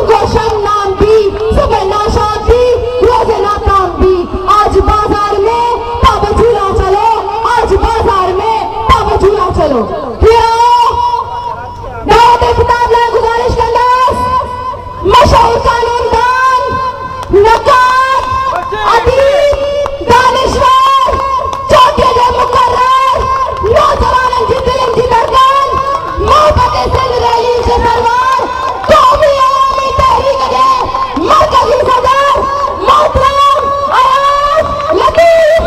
उनको शम नाम दी, सुबह नाशाद दी, रोजे नाकाम दी। आज बाजार में पाव झूला चलो, आज बाजार में पाव झूला चलो। दावत किताब ला गुजारिश करना, मशहूर कानूनदान, नकाब, अदीब, दानिश्वर, चौके के मुकर्रर, नौजवान की दिल की धड़कन, मोहब्बत सिंध रैली के सरवार, कौमी अवामी तहरीक के मरकजी सदर मोहतरम अयाज लतीफ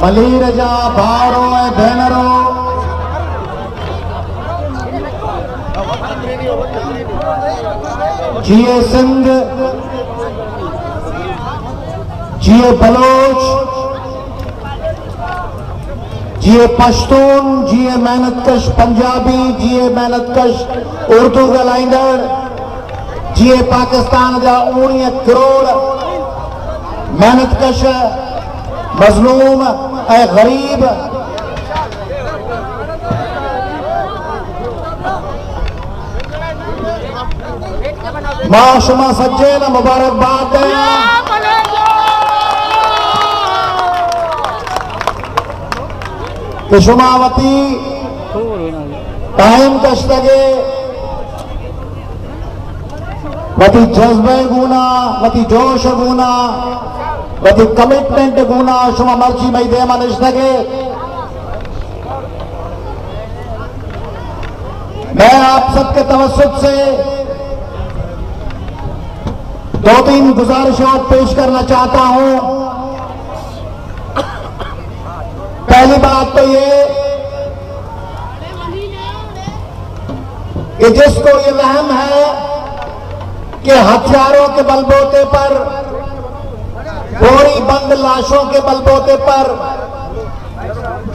भली रजा भावरों ऐं भेनरों, जिए सिंध, जिए बलोच, जिए पश्तून, जिए मेहनतकश पंजाबी, जिए मेहनतकश उर्दू ॻाल्हाईंदड़, जिए पाकिस्तान जा 19 करोड़ मेहनतकश मज़लूम ऐं गरीब। मां शुमा सच्चे न मुबारकबाद ॾियां कि शुमावती टाइम कश्तगे वती जज्बे गुना, वती जोश गुना, वती कमिटमेंट गुना शुमा मर्जी मई दे मनिश लगे। मैं आप सबके तवस्सुत से 2-3 गुजारिशें पेश करना चाहता हूं। पहली बात तो ये कि जिसको ये वहम है कि हथियारों के बलबूते पर, बोरी बंद लाशों के बलबूते पर,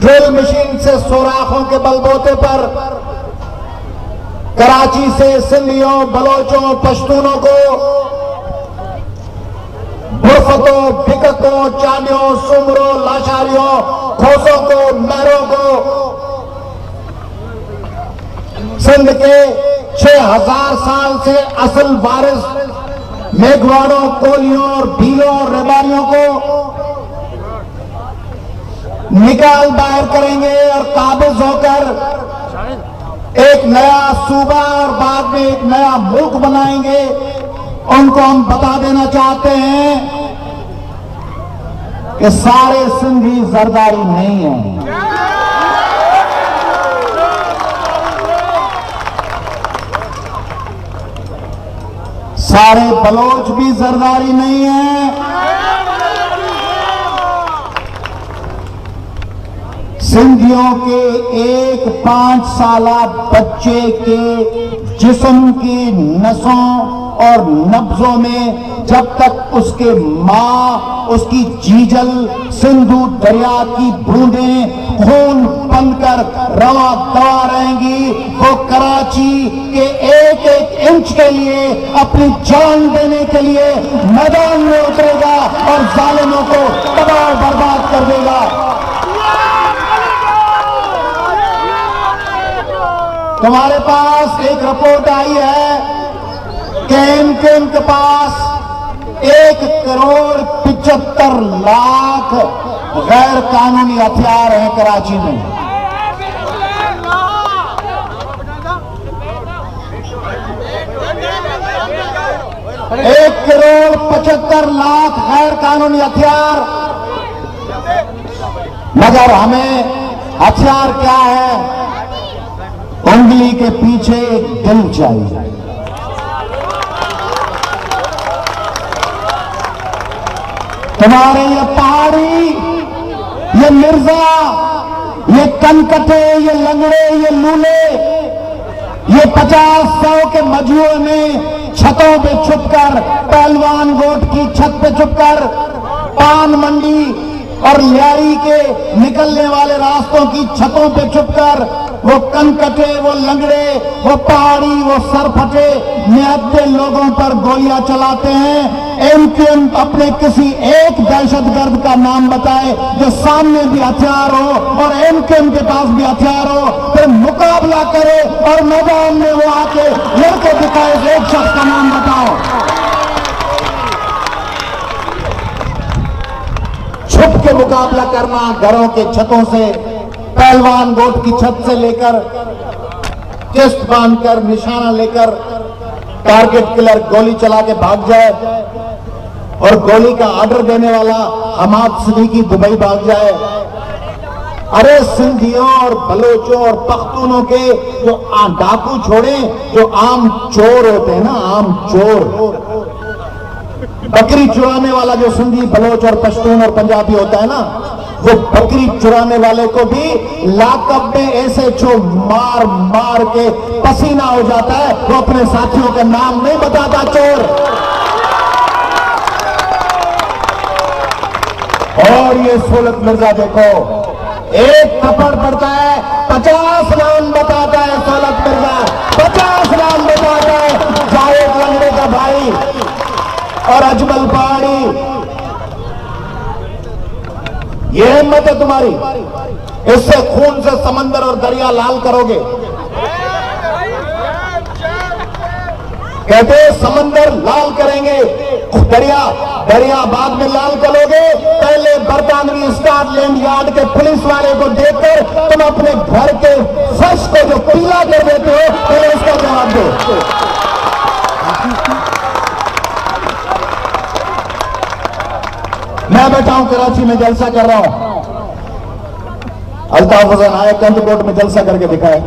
ड्रिल मशीन से सुराखों के बलबूते पर कराची से सिंधियों, बलोचों, पश्तूनों को बुरफतों, बिकतों, चालियों, सुमरों, लाशारियों, खोसों को, महरों को, सिंध के 6000 साल से असल वारिस मेघवाड़ों, कोलियों और भीलों और रेबारियों को निकाल बाहर करेंगे और काबिज होकर एक नया सूबा और बाद में एक नया मुल्क बनाएंगे। उनको हम बता देना चाहते हैं कि सारे सिंधी जरदारी नहीं है। सारे बलोच भी जरदारी नहीं है। सिंधियों के एक 5 साला बच्चे के जिस्म की नसों और नब्जों में जब तक उसके माँ, उसकी जीजल सिंधु दरिया की बूंदें खून बनकर रवा दवा रहेंगी, वो कराची के एक एक इंच के लिए अपनी जान देने के लिए मैदान में उतरेगा और जालिमों को तबाह बर्बाद कर देगा। तुम्हारे पास एक रिपोर्ट आई है कि इनके पास 1,75,00,000 गैर कानूनी हथियार हैं कराची में। 1,75,00,000 गैर कानूनी हथियार। मगर हमें हथियार क्या है? उंगली के पीछे एक दिल चाहिए। तुम्हारे ये पहाड़ी, ये मिर्जा, ये कनकटे, ये लंगड़े, ये लूले, ये 50-100 के मजूए में छतों पे छुपकर, पहलवान गोट की छत पे छुपकर, पान मंडी और लियारी के निकलने वाले रास्तों की छतों पे छुपकर वो कनकटे, वो लंगड़े, वो पहाड़ी, वो सरफटे निहत्थे लोगों पर गोलियां चलाते हैं। एमक्यूएम अपने किसी एक दहशतगर्द का नाम बताए जो सामने भी हथियार हो और एमक्यूएम के पास भी हथियार हो, फिर मुकाबला करे और मैदान में वो आके लड़के दिखाए। एक शख्स का नाम बताओ। छुप के मुकाबला करना, घरों के छतों से, पहलवान गोट की छत से लेकर, चेस्ट बांधकर, निशाना लेकर टारगेट किलर गोली चला के भाग जाए और गोली का ऑर्डर देने वाला हमाद सिद्दीकी दुबई भाग जाए। अरे सिंधियों और बलोचों और पख्तूनों के जो डाकू छोड़े, जो आम चोर होते हैं ना, आम चोर, बकरी चुराने वाला जो सिंधी, बलोच और पश्तून और पंजाबी होता है ना, वो बकरी चुराने वाले को भी लाकअप में ऐसे जो मार मार के पसीना हो जाता है, वो अपने साथियों का नाम नहीं बताता चोर। और ये सोलत मिर्जा देखो, एक थप्पड़ पड़ता है 50 नाम बताता है सोलत मिर्जा, 50 नाम बताता है जावेद लंगड़े का भाई और अजमल पहाड़ी। ये हिम्मत है तुम्हारी, इससे खून से समंदर और दरिया लाल करोगे। कहते समंदर लाल करेंगे, दरिया बाद में लाल करोगे। पहले बरतानवी स्कॉटलैंड यार्ड के पुलिस वाले को देखकर तुम अपने घर के फर्श को जो पीला कर देते हो, पहले उसका जवाब दो। मैं बैठा हूं कराची में, जलसा कर रहा हूं। अल्ताफ हुसैन आए कंदकोट में, जलसा करके दिखाए।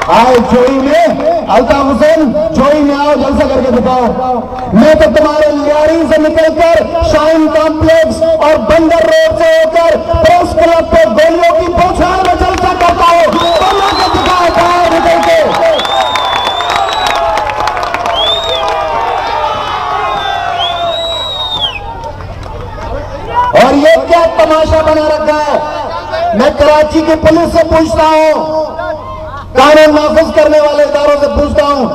आए जोई में, अल्ताफ हुसैन जोई में आओ, जलसा करके दिखाओ। मैं तो तुम्हारे लियारी से निकलकर शाइन कॉम्प्लेक्स और बंदर रोड से होकर प्रेस क्लब पे गोलियों की बौछार में जलसा करता हूं। दिखाओ बाहर निकल के। और ये क्या तमाशा बना रखा है? मैं कराची की पुलिस से पूछता हूं, कानून नाफिज करने वाले इदारों से पूछता हूं,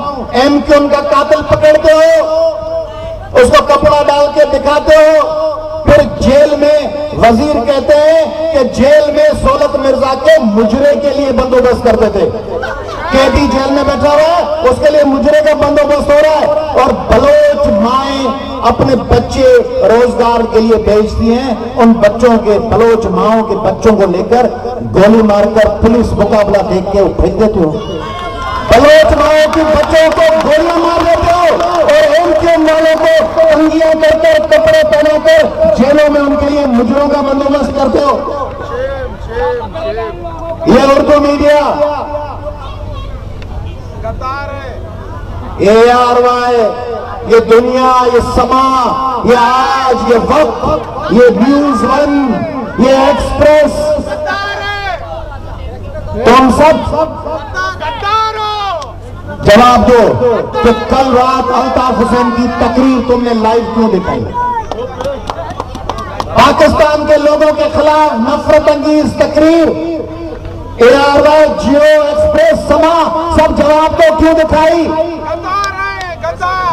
एमक्यूएम का कातिल पकड़ते हो, उसको कपड़ा डाल के दिखाते हो, फिर जेल में वजीर कहते हैं कि जेल में सोलत मिर्जा के मुजरे के लिए बंदोबस्त करते थे। कैदी जेल में बैठा हुआ है, उसके लिए मुजरे का बंदोबस्त हो रहा है। और बलोच माएं अपने बच्चे रोजगार के लिए भेजती हैं, उन बच्चों के, बलोच माओं के बच्चों को लेकर गोली मारकर पुलिस मुकाबला देख के फेंक देते हो। बलोच माओं के बच्चों को गोलियां मार देते हो और एमक्यूएम वालों को अंगियां करके, कपड़े पहनाकर जेलों में उनके लिए मुजरों का बंदोबस्त करते हो। ये उर्दू मीडिया, ये आरवाए, ये दुनिया, ये समा, ये आज, ये वक्त, ये न्यूज 1, ये एक्सप्रेस, तुम सब जवाब दो कि कल रात अल्ताफ हुसैन की तकरीर तुमने लाइव क्यों दिखाई? पाकिस्तान के लोगों के खिलाफ नफरत अंगेज तकरीर एआरवाई, जियो, एक्सप्रेस, समा, सब जवाब दो क्यों दिखाई?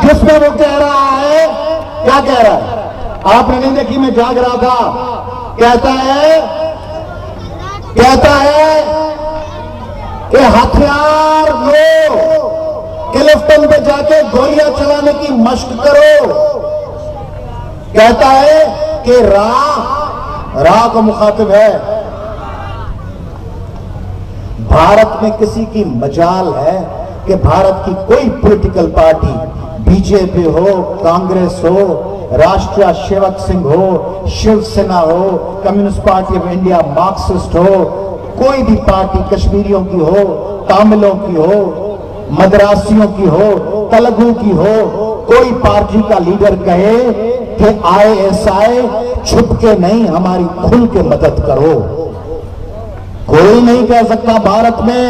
जिसमें वो कह रहा है, क्या कह रहा है? आपने नहीं देखी, मैं जाग रहा था। कहता है कि हथियार लो, क्लिफ्टन पे जाके गोलियां चलाने की मशक करो। कहता है कि राह को मुखातिब है। भारत में किसी की मजाल है कि भारत की कोई पॉलिटिकल पार्टी, बीजेपी हो, कांग्रेस हो, राष्ट्रीय सेवक संघ हो, शिवसेना हो, communist party of India, Marxist हो, कोई भी पार्टी कश्मीरियों की हो, तामिलों की हो, मद्रासियों की हो, तेलुगु की हो, कोई पार्टी का लीडर कहे कि आईएसआई छुप के नहीं, हमारी खुल के मदद करो। कोई नहीं कह सकता। भारत में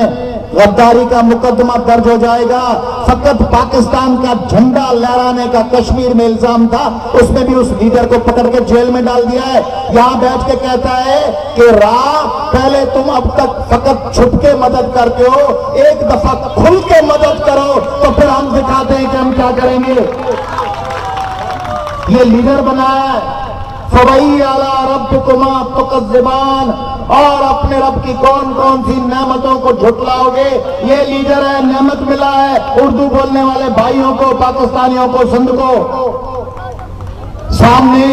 गद्दारी का मुकदमा दर्ज हो जाएगा। फकत पाकिस्तान का झंडा लहराने का कश्मीर में इल्जाम था, उसमें भी उस लीडर को पकड़ के जेल में डाल दिया है। यहां बैठ के कहता है कि पहले तुम अब तक फकत छुप के मदद करते हो, एक दफा खुल के मदद करो तो फिर हम दिखाते हैं कि हम क्या करेंगे। ये लीडर बनाया है। फवई आला रब्बिकुमा तुकज़्ज़िबान, और अपने रब की कौन कौन सी नेमतों को झुटलाओगे। ये लीडर है, नेमत मिला है उर्दू बोलने वाले भाइयों को, पाकिस्तानियों को, सिंध को। सामने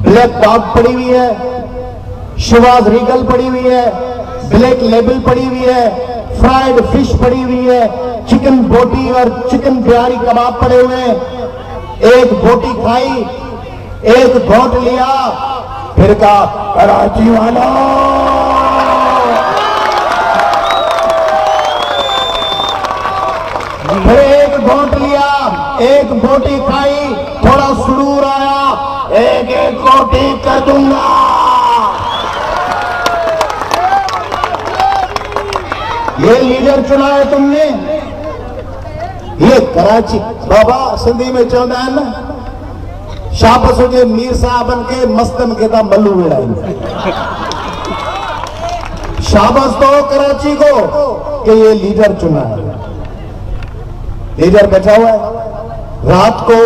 ब्लैक डॉग पड़ी हुई है, शिवाज रीगल पड़ी हुई है, ब्लैक लेबल पड़ी हुई है, फ्राइड फिश पड़ी हुई है, चिकन बोटी और चिकन बिहारी कबाब पड़े हुए हैं। एक बोटी खाई, एक घोट लिया, फिर कहा कराची वाला। फिर एक घोट लिया, एक बोटी खाई, थोड़ा सुरूर आया, एक एक रोटी कर दूंगा। ये लीडर चुना है तुमने। ये कराची बाबा सिंधी में चवंदा आहिनि न, शाबस हुजे मीर साहबन के मस्तन के था मल्लू विड़ाई। शाबस तो कराची को कि ये लीडर चुना है। लीडर बैठा हुआ है, रात को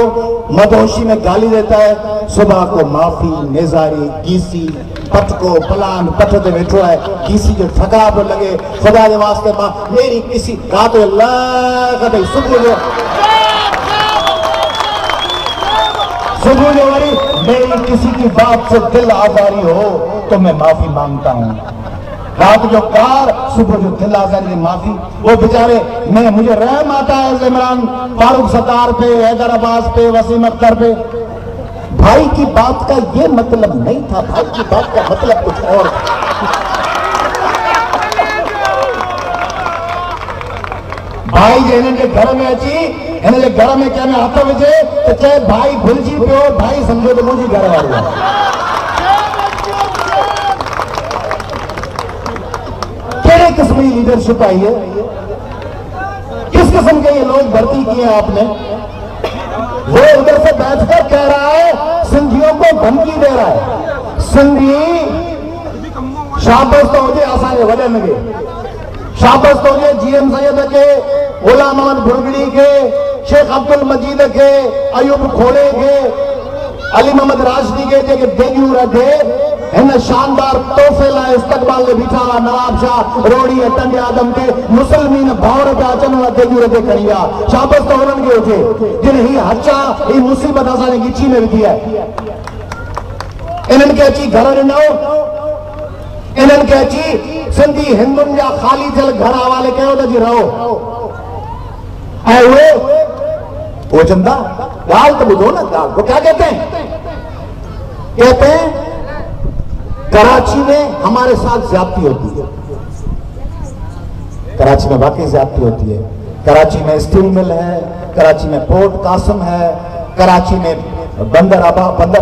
मदहोशी में गाली देता है, सुबह को माफी, नेजारी, गीसी, पटको पलान पट ते बैठो है। गीसी जो थका पे लगे, खुदा के वास्ते मां मेरी किसी रात अल्लाह का सुबह जो वरी मेरी किसी की बात से दिल आजारी हो तो मैं माफी मांगता हूं। रात जो कार, सुबह जो दिल आजारी की माफी। वो बेचारे मुझे रहम आता है इमरान फारूक सत्तार पे, हैदर अब्बास पे, वसीम अख्तर पे। भाई की बात का ये मतलब नहीं था, भाई की बात का मतलब कुछ और। भाई जे इन्हनि घर में अची हिन जे घर में कंहिं में हथ विझे तो चए भाई भुलिजी पियो, भाई समझो तो मुंहिंजी घर वारी आहे। केड़े किस्म की लीडरशिप आई है? किस किस्म के ये लोग भर्ती किए आपने? वो उधर से बैठकर कह रहा है, सिंधियों को धमकी दे रहा है। सिंधी शाबस तो हुजे असांजे वॾनि खे, शाबस तो हुजे जीएम सैयद के, गुलाम अहमद भुरगड़ी के, शेख अब्दुल मजीद के, अयूब खोड़े के, अली मोहम्मद राशदी के, जेके देगियूं रधे हिन शानदार तोहफ़े लाइ इस्तक़बाल में बीठा हुआ नवाब शाह रोड़ी टंडे आदम के मुसलमीन भाउर पिया अचनि वाला देगियूं रधे खणी विया। शाबस तो हुननि खे हुजे जिन ही हचा ही मुसीबत असांजे गिची में विधी आहे। इन्हनि खे अची घर ॾिनो, इन्हनि खे अची सिंधी हिंदुनि जा ख़ाली थियल घर हवाले कयो त जी रहो। ऐं वो चंदा गाल तो बुझो ना, गाल वो क्या कहते हैं? कहते हैं कराची में हमारे साथ ज्यादती होती है। कराची में वाकई ज्यादती होती है। कराची में स्टील मिल है, कराची में पोर्ट कासिम है, कराची में बंदर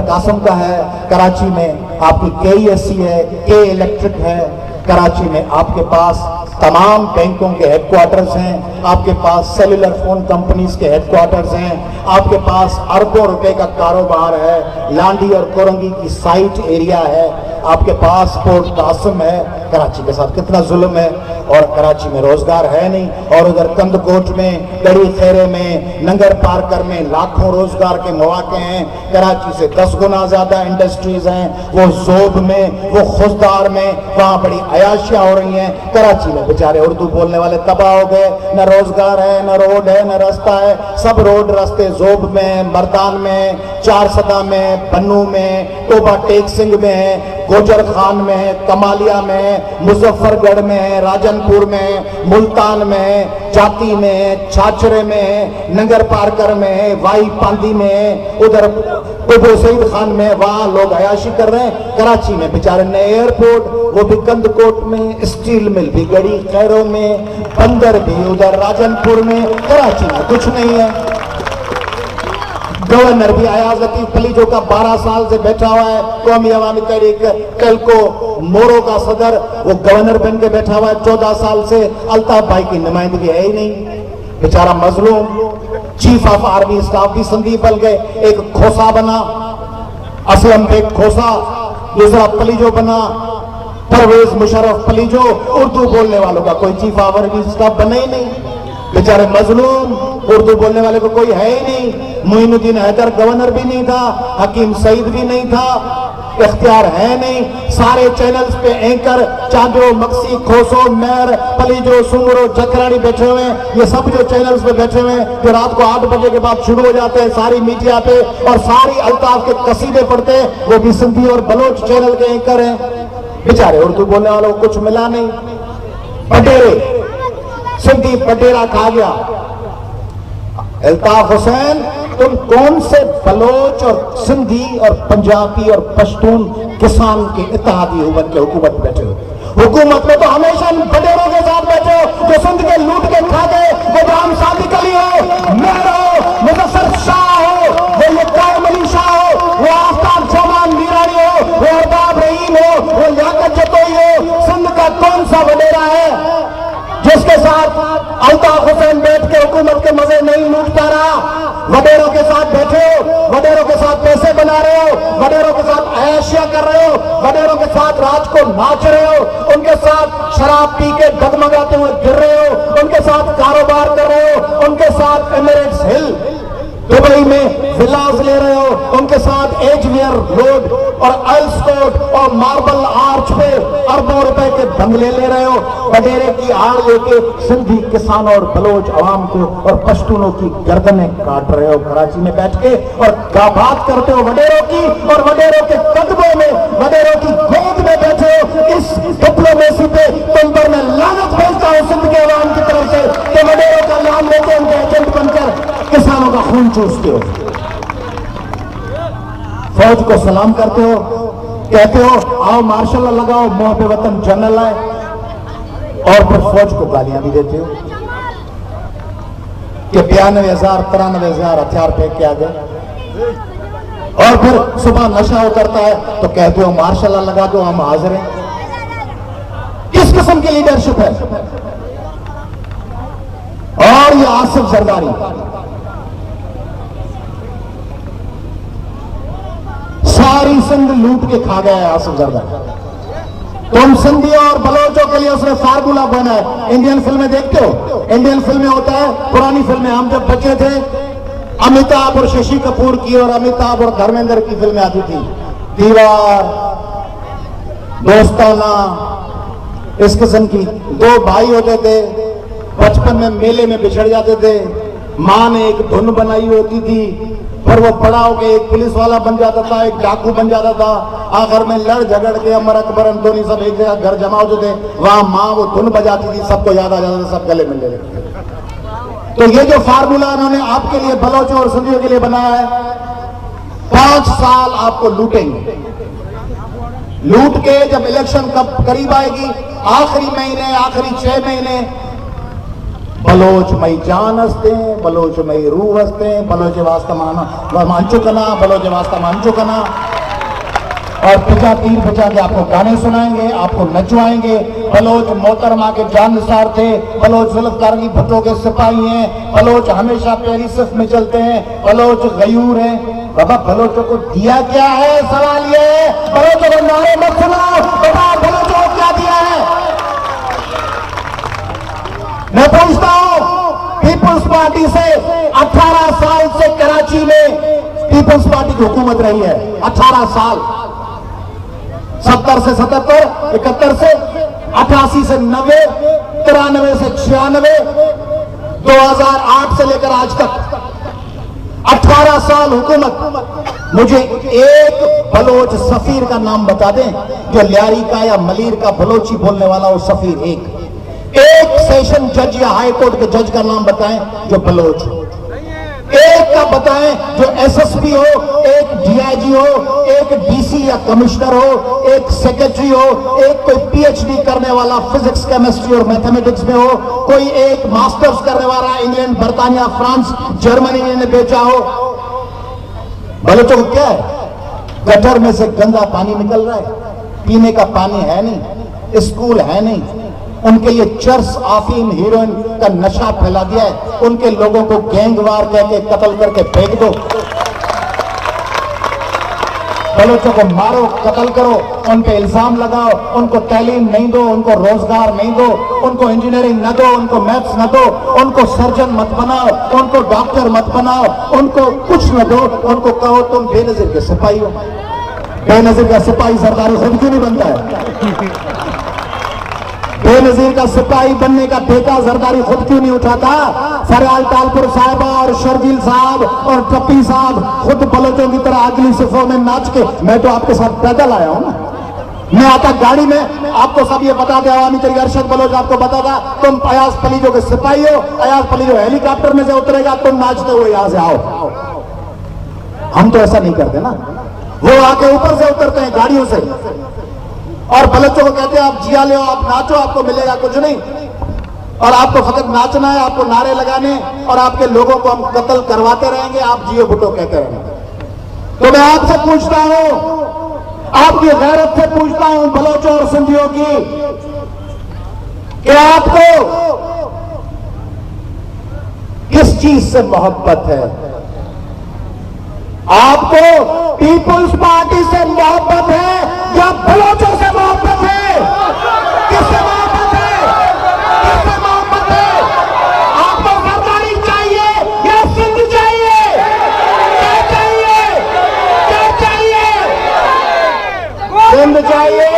कासिम का है, कराची में आपकी केईएससी है, के इलेक्ट्रिक है, कराची में आपके पास तमाम बैंकों के हेडक्वार्टर्स हैं, आपके पास सेलुलर फोन कंपनीज के हेडक्वार्टर्स हैं, आपके पास अरबों रुपए का कारोबार है, लांडी और कोरंगी की साइट एरिया है, आपके पास पोर्ट कासिम है। कराची के साथ कितना जुल्म है। और कराची में रोजगार है नहीं, और उधर कंदकोट में, गड़ी खेरे में, नंगर पार्कर में लाखों रोजगार के मौके हैं। कराची से 10 गुना ज्यादा इंडस्ट्रीज हैं। वो जोब में, वो खुशदार में, वहां बड़ी अयाशियां हो रही हैं। कराची में बेचारे उर्दू बोलने वाले तबाह हो गए, न रोजगार है, न रोड है, न रास्ता है। सब रोड रास्ते जोब में, मर्दान में, चारसदा में, बन्नू में, टोबा टेक सिंह में है, गोजर खान में है, कमालिया में, मुजफ्फरगढ़ में है, राजनपुर में, मुल्तान में, जाती में, छाछरे में, नंगर पार्कर में, वाई पांदी में, उधर टोबो सईद खान में, वहां लोग अयाशी कर रहे हैं। कराची में बेचारे ने एयरपोर्ट, वो भी कंदकोट में, स्टील मिल भी गड़ी खैरों में, बंदर भी उधर राजनपुर में। कराची में कुछ नहीं है। गवर्नर भी अयाज लतीफ पलीजो का 12 साल से बैठा हुआ है। कौमी अवामी तहरीक कल को मोरो का सदर, वो गवर्नर बन के बैठा हुआ है 14 साल से। अल्ताफ भाई की नुमाइंदगी है ही नहीं, बेचारा मजलूम। चीफ ऑफ आर्मी स्टाफ भी संदीप बन गए, एक खोसा बना असलम बेग खोसा, दूसरा पलीजो बना परवेज मुशर्रफ पलीजो। उर्दू बोलने वालों का कोई चीफ ऑफ आर्मी स्टाफ बना ही नहीं, बेचारे मजलूम। उर्दू बोलने वाले को कोई है ही नहीं। मोइनुद्दीन हैदर गवर्नर भी नहीं था, हकीम सईद भी नहीं था, इख्तियार है नहीं। सारे चैनल्स पे एंकर चांदो, मक्सी, खोसो, मेर, पलीजो, सुंगरो, जकरानी बैठे हुए हैं। ये सब जो चैनल्स पे बैठे हुए हैं, जो रात को 8 बजे के बाद शुरू हो जाते हैं सारी मीडिया पे, और सारी अल्ताफ के कसीदे पढ़ते हैं, वो भी सिंधी और बलोच चैनल के एंकर हैं। बेचारे उर्दू बोलने वालों को कुछ मिला नहीं। पटेरे, सिंधी पटेरा खा गया। अल्ताफ हुसैन, तुम कौन से बलोच और सिंधी और पंजाबी और पश्तून किसान के इत्तेहादी हुकूमत बैठे हो? हुकूमत में तो हमेशा बटेरों के साथ बैठे हो, जो सिंध के लूट के खा गए। वो राम सादिक अली हो, मेहर हो, मुदस्सर शाह हो, वो यक्काउम अली शाह हो, वो आफ्ताब जमान मीरानी हो, वो अरबाब रहीम हो, वो लियाकत जतोई हो। सिंध का कौन सा वडेरा है जिसके साथ अल्ताफ हुसैन बैठ के हुकूमत के मजे नहीं लूटता रहा? वडेरों के साथ बैठे हो, वडेरों के साथ पैसे बना रहे हो, वडेरों के साथ अयाशिया कर रहे हो, वडेरों के साथ रात को नाच रहे हो, उनके साथ शराब पी के डगमगाते हुए गिर रहे हो, उनके साथ कारोबार कर रहे हो, उनके साथ एमिरेट्स हिल दुबई में विलास ले रहे हो, उनके साथ एजवियर रोड और अल्सकोट और मार्बल आर्च पे अरबों रुपए के बंगले ले रहे हो। वडेरे की आड़ लेके सिंधी किसानों और बलोच अवाम को और पश्तूनों की गर्दनें काट रहे हो कराची में बैठ के, और बात करते हो वडेरों की, और वडेरों के कदमों में, वडेरों की गोद में बैठे हो। इस डिप्लोमेसी पे तुम पर मैं लानत भेजता हूं सिंध के अवाम की तरफ से कि वडेरों का नाम लेके उनके एजेंट बनकर किसानों का खून चूसते हो, फौज को सलाम करते हो, कहते हो आओ मार्शल लगाओ, मुंह पे वतन जनरल आए, और फिर फौज को गालियां भी देते हो कि 92,000 93,000 हथियार फेंक के आ गए। और फिर सुबह नशा उतरता है तो कहते हो मार्शल लगा दो, हम हाजिर हैं। किस किस्म की लीडरशिप है? और ये आसिफ जरदारी सारी सिंध लूट के खा गया है। आसिफ जरदारी, तुम सिंधियों और बलोचों के लिए उसने फार्मूला बना है। इंडियन फिल्में देखते हो? इंडियन फिल्में होता है, पुरानी फिल्में, हम जब बच्चे थे अमिताभ और शशि कपूर की और अमिताभ और धर्मेंद्र की फिल्में आती थी, दीवार, दोस्ताना, इस किस्म की। 2 भाई होते थे, बचपन में मेले में बिछड़ जाते थे, मां ने एक धुन बनाई होती थी, फिर वो बड़ा होकर एक पुलिस वाला बन जाता था, एक डाकू बन जाता था, आखिर में लड़ झगड़ के अमर अकबर अंतोनी सब एक जगह घर जमा होते थे, वहां मां वो धुन बजाती थी, सबको याद आ जाता था, सब गले मिलने लगते। तो ये जो फार्मूला उन्होंने आपके लिए, बलोचों और सिंधियों के लिए बनाया है, 5 साल आपको लूटेंगे। लूट के जब इलेक्शन कब करीब आएगी, आखिरी महीने, आखिरी 6 महीने, बलोच मई जान हंसते हैं, बलोच मई रूह हंसते हैं, बलोच वास्ता मानचुकना, बलोच वास्ता मानचुकना, और पिचा तीर पिचा के आपको गाने सुनाएंगे, आपको नचवाएंगे। बलोच मोहतरमा के जानसार थे, बलोच जुल्फकार की भुट्टो के सिपाही हैं, बलोच हमेशा पहली सिफ में चलते हैं, बलोच गयूर हैं। बाबा बलोचों को दिया क्या है? सवाल ये है, बलोचों को नारे मत सुनाओ, बताओ बलोचों को क्या दिया है? मैं पूछता हूं, पीपुल्स पार्टी से 18 साल से कराची में पीपुल्स पार्टी की हुकूमत रही है। 18 साल, 70 से 77, 71 से 88 से 90, 93 से 96, 2008 से लेकर आज तक 18 साल हुकूमत। मुझे एक बलोच सफीर का नाम बता दें जो लियारी का या मलीर का बलोची बोलने वाला हो। सफीर एक सेशन जज या हाई कोर्ट के जज का नाम बताएं जो बलोच हो। एक का बताएं जो एसएसपी हो, एक डीआईजी हो, एक डीसी या कमिश्नर हो, एक सेक्रेटरी हो, एक कोई पीएचडी करने वाला फिजिक्स, केमिस्ट्री और मैथमेटिक्स में हो, कोई एक मास्टर्स करने वाला इंग्लैंड, बर्तानिया, फ्रांस, जर्मनी ने बेचा हो। बलोचों को क्या है? गटर में से गंदा पानी निकल रहा है, पीने का पानी है नहीं, स्कूल है नहीं, उनके लिए चर्स, अफीम, हीरोइन का नशा फैला दिया है। उनके लोगों को गैंगवार कह के कत्ल करके फेंक दो। बलोचों को मारो, कत्ल करो, उन पे इल्जाम लगाओ, उनको तालीम नहीं दो, उनको रोजगार नहीं दो, उनको इंजीनियरिंग न दो, उनको मैथ्स न दो, उनको सर्जन मत बनाओ, उनको डॉक्टर मत बनाओ, उनको कुछ न दो, उनको कहो तुम बेनजीर के सिपाही हो। बेनजीर का सिपाही सरदारी खुद क्यों नहीं बनता है? बेनजीर का सिपाही बनने का ठेका जरदारी खुद क्यों नहीं उठाता? फरियाल तालपुर साहबा और शर्जील साहब और टप्पी साहब खुद बलोचों की तरह अगली सिफों में नाच के, मैं तो आपके साथ पैदल आया हूं ना, मैं आता गाड़ी में। आपको सब ये बता दे, अवामी तरीके अरशद बलोच आपको बताता तुम अयाज पलीजो के सिपाही हो, अयाज पलीजो हेलीकॉप्टर में से उतरेगा, तुम नाचते हुए यहां से आओ। हम तो ऐसा नहीं करते ना, वो आके ऊपर से उतरते हैं गाड़ियों से और बलोचों को कहते हैं आप जिया ले, आप नाचो, आपको मिलेगा कुछ नहीं, और आपको फकत नाचना है, आपको नारे लगाने, और आपके लोगों को हम कत्ल करवाते रहेंगे, आप जियो भुट्टो कहते रहेंगे। तो मैं आपसे पूछता हूं, आपकी गैरत से पूछता हूं बलोचों और सिंधियों की, कि आपको किस चीज से मोहब्बत है? आपको पीपुल्स पार्टी से मोहब्बत है या बलोचों से मोहब्बत है? किससे मोहब्बत है? किससे मोहब्बत है? आपको सरदारी चाहिए या सिंध चाहिए? क्या चाहिए? क्या चाहिए? सिंध चाहिए।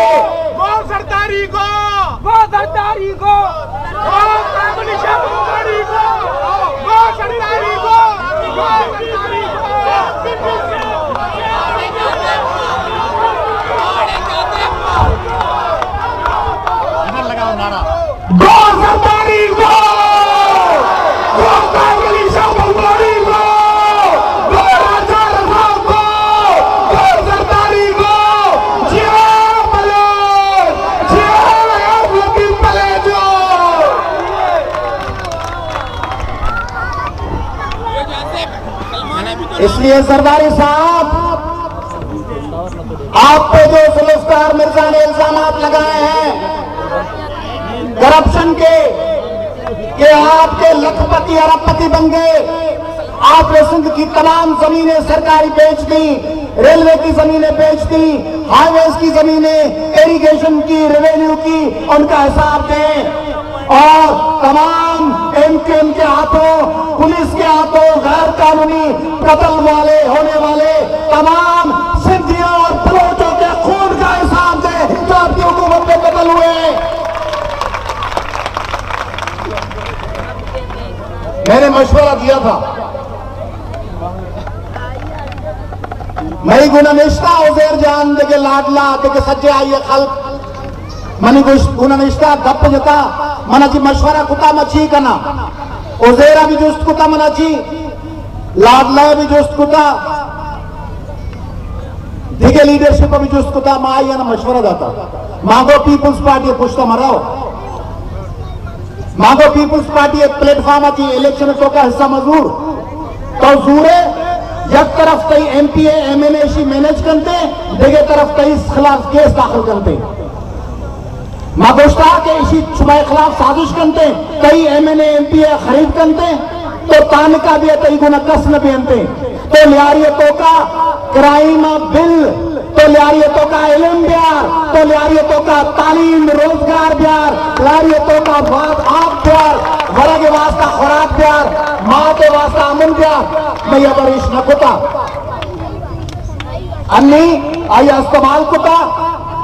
वो सरदारी को, वो सरदारी को, वो कम्युनिस्ट सरदारी को, वो सरदारी को, वो सरदारी को। गो सरदारी को, गो कांग्रेस सरदारी को, गो राजा रजा को, गो सरदारी को, जिया बलोच, जिया लतीफ बलोचो। इसलिए सरदारी साहब, आप पे जो जुल्फकार मिर्जा ने इल्जामात लगाए हैं करप्शन के, कि आपके लखपति अरबपति बन गए, आपने सिंध की तमाम जमीनें सरकारी बेच दी, रेलवे की जमीनें बेच दी, हाईवेज की जमीनें, इरिगेशन की, रेवेन्यू की, उनका हिसाब दें, और तमाम एमकेएम के हाथों, पुलिस के हाथों गैर कानूनी कत्ल वाले होने वाले तमाम सिंधियों और बलोचों के खून का हिसाब दें जो आपकी हुकूमत में कत्ल हुए। मैंने मशवरा दिया था, मई गुननिश्ता उजैर जान देखे लाडला देखे सच्चे आइए खल्क मनी गुननिश्ता गप जता मना जी मशवरा कुता मची कना, उजैरा भी जुस्त कुता मना जी, लाडला भी जुस्त कुता, दिखे लीडरशिप भी जुस्त कुता, माँ आई ना मशवरा दाता मांगो पीपुल्स पार्टी पुछता मराओ, मांगो पीपुल्स पार्टी एक प्लेटफॉर्म थी इलेक्शन तो का हिस्सा मजूर तो जूरे एक तरफ कई एमपीए एमएनए मैनेज करते, देखे तरफ कई खिलाफ केस दाखिल करते, मागोश्ता के इसी सुबह खिलाफ साजिश करते, कई एमएनए एमपीए खरीद करते, तो तानिका भी तई गुना कस्म भी अंते, तो लियारियतों का क्राइम बिल, तो लियारियतों का इल्म ब्यार, तो लियारियतों का तालीम रोजगार ब्यार, लियारियतों का बात आप ब्यार, वरा के वास्ता खुराक प्यार, माँ के वास्ता अमन प्यार, मैं बरिश न कुता अन्नी आई इस्तेमाल कुता,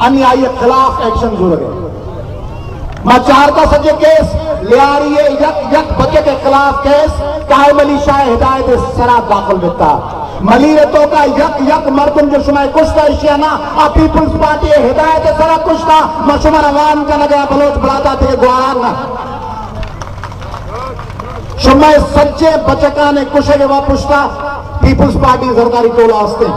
अन्नी आई खिलाफ एक्शन जरूर है। मैं चारता सजे केस ले आ रही है यक बच्चे के खिलाफ केस कायम अली शाह हिदायत सरा दाखिल बिता मलीर तो का यक मर्दम जो शुमाय कुश्ता इशियाना आ पीपुल्स पार्टी हिदायत सरा कुश्ता मशुमर अवाम का लगा बलोच बढ़ाता थे ग्वाराना शुमाय सच्चे बचका ने कुशे के वापुश्ता पीपुल्स पार्टी सरकारी टोला हस्ते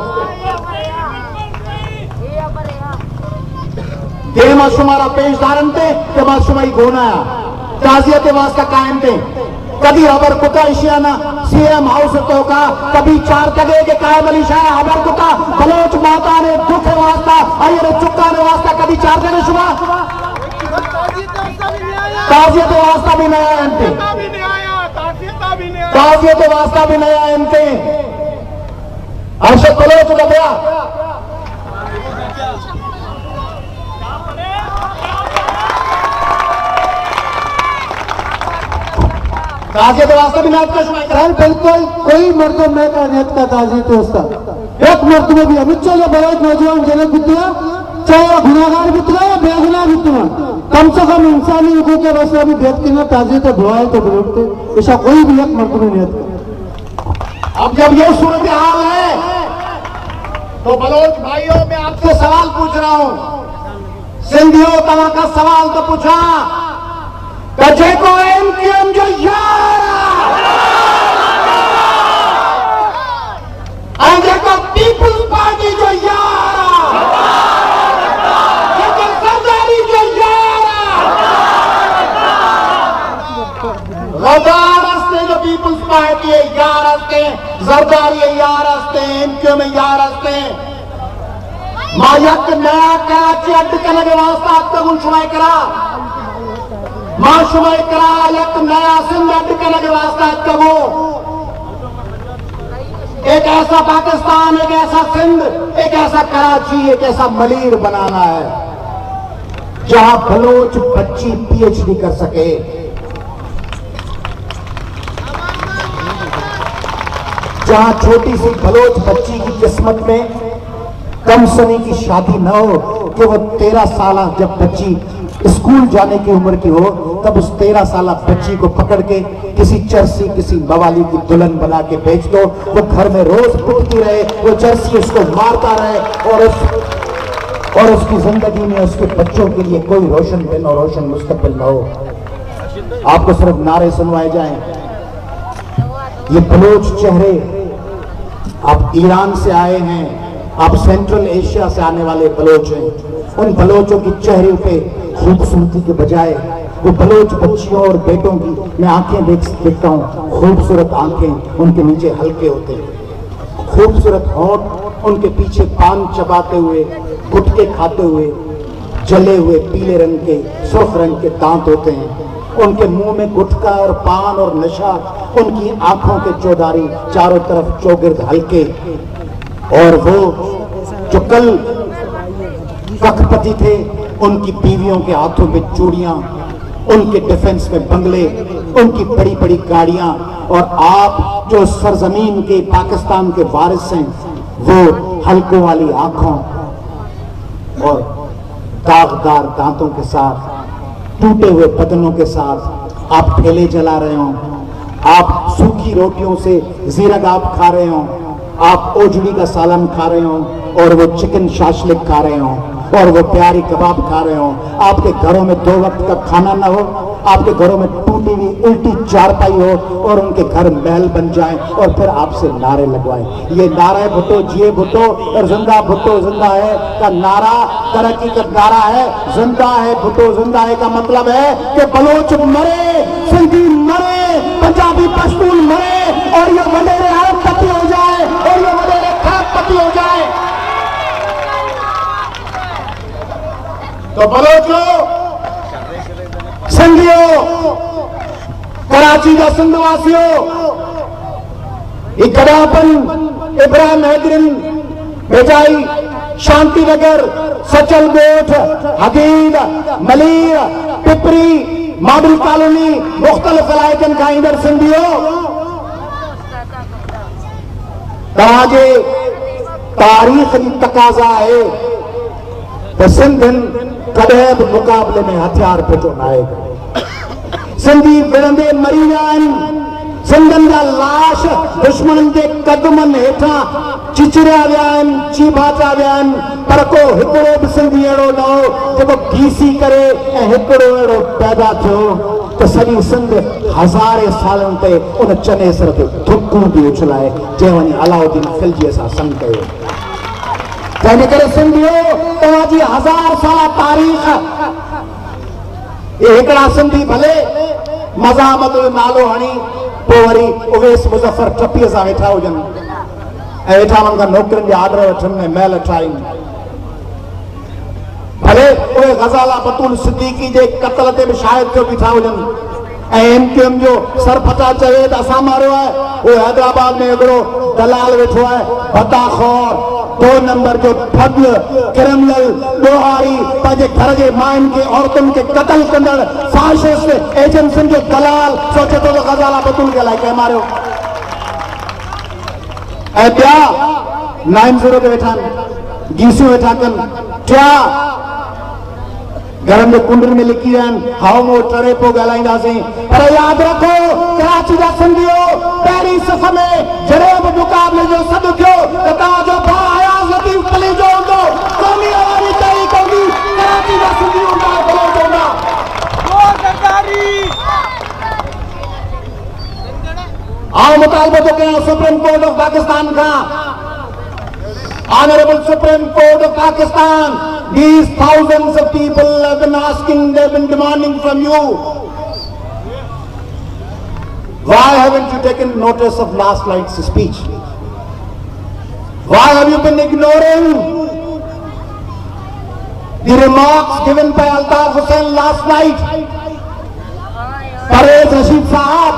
ये माशुमारा पेश धारण थे कि माशुमाई घोना ताजियत वास्ता कायम थे कभी अबर कुता इशियाना सीएम हाउस तो का कभी चार तगे के कायम अली शाह अबर कुता बलोच माता ने दुख वास्ता आये चुक्का ने वास्ता कभी चार तगे शुमा ताजियत वास्ता भी नया एमते ताजियत वास्ता भी नया एमते अर्शद बलोच लगा ताजियत वास्ता भी नायत का शुमार करा बिल्कुल कोई मर्दों में का नेत का ताजियत होता एक मर्द में भी अमित चाहे बलोच नौजवान जनक बितवा चाहे गुनाहगार बितवा या बेगुनाह बितवा कम से कम इंसानी हकूक के वास्ते अभी व्यक्ति ने ताजियत बुआए तो बोलते ऐसा कोई भी एक मर्द में नेत का। अब जब ये सूरत हाल है तो बलोच भाइयों मैं आपसे सवाल पूछ रहा हूं सिंधियों तवा का सवाल तो पूछा कजे को एमक्यूएम जो यार को पीपुल्स पार्टी जो यार सरदारी जो यार गद्दार हस्ते जो पीपुल्स पार्टी है यार हस्ते सरदारी है यार हस्ते एमक्यूएम में यार हस्ते मायक नया कराची अड्ड करने के वास्ता अब तक उन शुमाई करा माशुमाई करा एक नया सिंध अड्ड करने के वास्ता कबो एक ऐसा पाकिस्तान एक ऐसा सिंध एक ऐसा कराची एक ऐसा मलीर बनाना है जहां बलोच बच्ची पीएचडी कर सके जहां छोटी सी बलोच बच्ची की किस्मत में कम सनी की शादी न हो कि वो 13 साल जब बच्ची स्कूल जाने की उम्र की हो तब उस 13 साल बच्ची को पकड़ के किसी चरसी किसी बवाली की दुल्हन बना के बेच दो वो घर में रोज पिटती रहे वो चरसी उसको मारता रहे और उसकी जिंदगी में उसके बच्चों के लिए कोई रोशन दिन और रोशन मुस्तकबिल न हो। आपको सिर्फ नारे सुनवाए जाएं। ये बलोच चेहरे आप ईरान से आए हैं आप सेंट्रल एशिया से आने वाले बलोच हैं उन बलोचों की चेहरे पे खूबसूरती के बजाय वो बलोच बच्चियों और बेटों की मैं आंखें देखता हूँ खूबसूरत आंखें उनके नीचे हल्के होते हैं खूबसूरत होंठ उनके पीछे पान चबाते हुए गुटके खाते हुए जले हुए पीले रंग के सुर्ख रंग के दांत होते हैं उनके मुंह में गुटका और पान और नशा उनकी आंखों के चौधारी चारों तरफ चौगिर्द हल्के और वो जो कल कखपति थे उनकी बीवियों के हाथों में चूड़ियां उनके डिफेंस में बंगले उनकी बड़ी बड़ी गाड़ियां और आप जो सरजमीन के पाकिस्तान के वारिस हैं वो हल्कों वाली आंखों और दागदार दांतों के साथ टूटे हुए बदनों के साथ आप ठेले जला रहे हो आप सूखी रोटियों से जीरागाब खा रहे हो आप ओजड़ी का सालन खा रहे हो और वो चिकन शाशलिक खा रहे हो और वो प्यारी कबाब खा रहे हो आपके घरों में 2 वक्त का खाना ना हो आपके घरों में टूटी हुई उल्टी चारपाई हो और उनके घर महल बन जाएं और फिर आपसे नारे लगवाएं ये नारा भुट्टो जिए भुट्टो और जिंदा भुट्टो जिंदा है का नारा तरक्की का नारा है जिंदा है भुट्टो जिंदा है का मतलब है कि बलोच मरे सिंधी मरे पंजाबी पश्तून मरे और ये वडेरे अरबपति हो जाए और ये वडेरे खरबपति हो जाए तो बलोचो सिंधियों कराची का सिंधवासियों गड़ापन इब्राहिम हैदरिन बेजाई शांति नगर सचल गोठ हदीद मलीर पिपरी मॉडल कॉलोनी मुख्तलिफ इलाइकन का ईंदड़ सिंधियो तव्हांजे तारीख़ जी तक़ाज़ा आहे त सिंधियुनि कॾहिं बि मुक़ाबले में हथियार फिटो न आहे। सिंधी विढ़ंदे मरी विया आहिनि, सिंधियुनि जा लाश दुश्मन जे कदमनि हेठां चिचरिया विया आहिनि, चीभाचा विया आहिनि, पर को हिकिड़ो बि सिंधी अहिड़ो न हो जेको घीसी करे ऐं हिकिड़ो अहिड़ो पैदा थियो त सॼी सिंध हज़ारे सालनि ते उन चने सिर ते धुकूं थी उछलाए जंहिं वञी अलाउद्दीन खिलजीअ सां संग कयो। तंहिंजे करे सिंधियो तव्हांजी 1000 साल तारीख़ ये हिकिड़ा सिंधी भले मज़ामत जो नालो हणी पोइ वरी उवैस मुज़फ़र टपीअ सां वेठा हुजनि ऐं वेठा उन्हनि खां नौकरियुनि जा आर्डर वठनि ऐं महल ठाहिनि, भले उहे ग़ज़ाला बतूल सिद्दीकी जे क़त्ल ते बि शाहिद थियो बीठा हुजनि ऐं MQM जो सरपटा चवे त असां मारियो आहे, उहे हैदराबाद में हिकिड़ो दलाल वेठो आहे भताखोर 2 नंबर जो ठग क्रिमिनल ॾोहारी पंहिंजे घर जे मायुनि खे औरतुनि खे क़त्ल कंदड़ फाशिस्ट एजेंसियुनि जो दलाल सोचे थो त ग़ज़ाला बतूल खे अलाए कंहिं मारियो। ऐं ॿिया 90 ते वेठा आहिनि, गीसियूं वेठा कनि, टिया घरनि जे कुंडनि में लिखी विया आहिनि, हाउ मो टरे पोइ ॻाल्हाईंदासीं। पर यादि रखो कराची जा सिंधियो पहिरीं सफ़ में जॾहिं बि मुक़ाबले जो सॾु थियो त तव्हांजो भाउ अयाज़ लतीफ़ अली जो हूंदो, क़ौमी आवाज़ी तहरीक हूंदी, कराची जा सिंधी हूंदा, बलोच हूंदा। आओ मुतालबो थो कयां supreme court of Pakistan Khan, Honorable Supreme Court of Pakistan, these thousands of people have been asking, they've been demanding from you. Why haven't you taken notice of last night's speech? Why have you been ignoring the remarks given by Altaf Hussain last night? Parvez Rashid Sahab,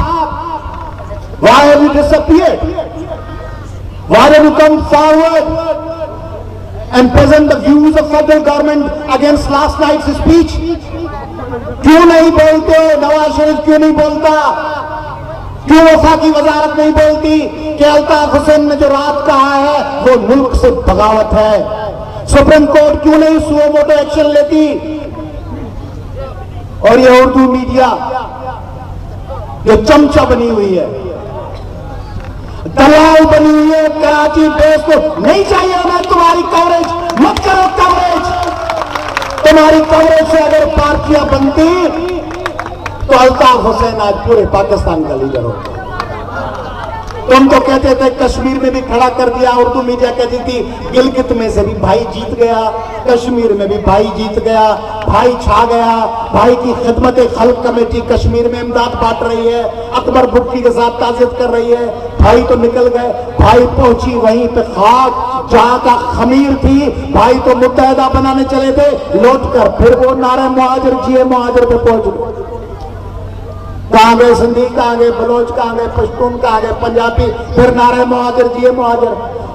why have you disappeared? Why don't you come forward and present the views of federal government against last night's speech? क्यों नहीं बोलते? नवाज शरीफ क्यों नहीं बोलता? क्यों वफाकी वजारत नहीं बोलती कि अल्ताफ हुसैन ने जो रात कहा है वो मुल्क से बगावत है? सुप्रीम कोर्ट क्यों नहीं सुओ मोटो एक्शन लेती? और ये उर्दू मीडिया जो चमचा बनी हुई है, दलाल बनी हुई है, कराची बेस को नहीं चाहिए हमें तुम्हारी कवरेज, मत करो कवरेज। तुम्हारी कवरेज से अगर पार्टियां बनती तो अल्ताफ हुसैन आज पूरे पाकिस्तान का लीडर होता। तुम तो कहते थे कश्मीर में भी खड़ा कर दिया, उर्दू मीडिया कहती थी गिलगित में से भी भाई जीत गया, कश्मीर में भी भाई जीत गया, भाई छा गया, भाई की खिदमत खल्क कमेटी कश्मीर में इमदाद बांट रही है, अकबर भुट्टी के साथ ताज़ियत कर रही है, भाई तो निकल गए, भाई पहुंची वहीं पे खाक जहां का खमीर थी, भाई तो मुत्तहदा बनाने चले थे, लौट कर फिर वो नारे मुहाजिर जिए मुहाजिर पे पहुंच गए। कहाँ गए सिंधी, कहाँ गए बलोच, कहाँ गए पश्तून, कहाँ गए पंजाबी, फिर नारे मुहाजिर जिए मुहाजिर।